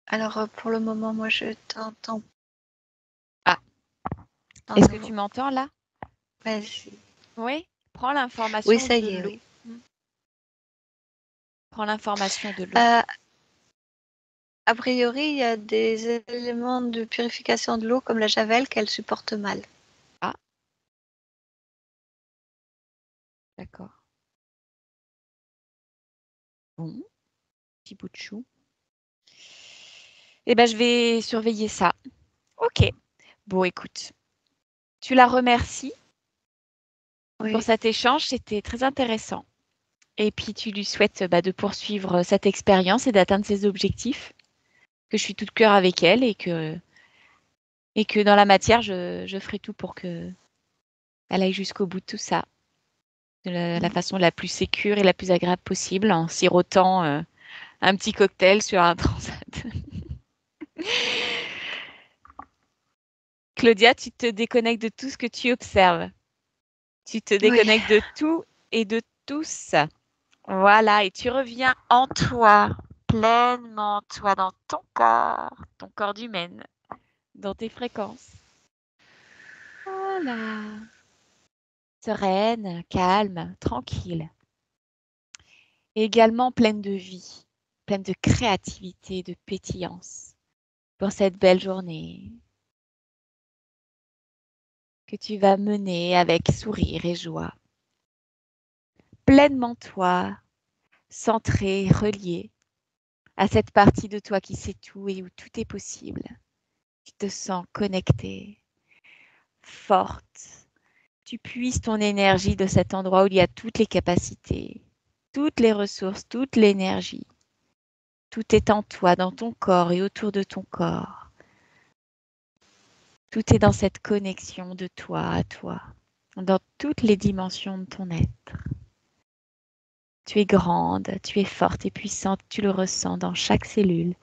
Alors, pour le moment, moi, je t'entends. Ah. Est-ce que tu m'entends là? Vas-y. Oui. Prends l'information Oui, ça y de est, l'eau. oui. Prends l'information de l'eau. A priori, il y a des éléments de purification de l'eau comme la javel qu'elle supporte mal. Ah. D'accord. Bon. Petit bout de chou. Eh ben, je vais surveiller ça. Ok. Bon, écoute. Tu la remercies pour cet échange. C'était très intéressant. Et puis, tu lui souhaites de poursuivre cette expérience et d'atteindre ses objectifs. Que je suis tout de cœur avec elle et que dans la matière, je ferai tout pour que elle aille jusqu'au bout de tout ça. De la façon la plus sécure et la plus agréable possible, en sirotant un petit cocktail sur un transat. Claudia, tu te déconnectes de tout ce que tu observes. Tu te déconnectes de tout et de tous. Voilà, et tu reviens en toi, pleinement toi, dans ton corps d'humaine, dans tes fréquences. Voilà. Sereine, calme, tranquille. Et également pleine de vie, pleine de créativité, de pétillance pour cette belle journée que tu vas mener avec sourire et joie. Pleinement toi, centré, relié à cette partie de toi qui sait tout et où tout est possible. Tu te sens connectée, forte. Tu puises ton énergie de cet endroit où il y a toutes les capacités, toutes les ressources, toute l'énergie. Tout est en toi, dans ton corps et autour de ton corps. Tout est dans cette connexion de toi à toi, dans toutes les dimensions de ton être. Tu es grande, tu es forte et puissante, tu le ressens dans chaque cellule,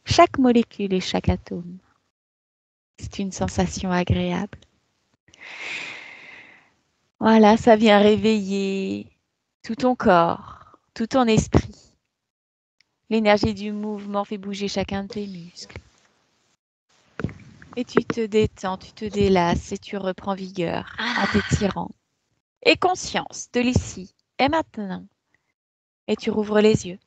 chaque molécule et chaque atome. C'est une sensation agréable. Voilà, ça vient réveiller tout ton corps, tout ton esprit. L'énergie du mouvement fait bouger chacun de tes muscles. Et tu te détends, tu te délasses et tu reprends vigueur en t'étirant. Et conscience de l'ici et maintenant. Et tu rouvres les yeux.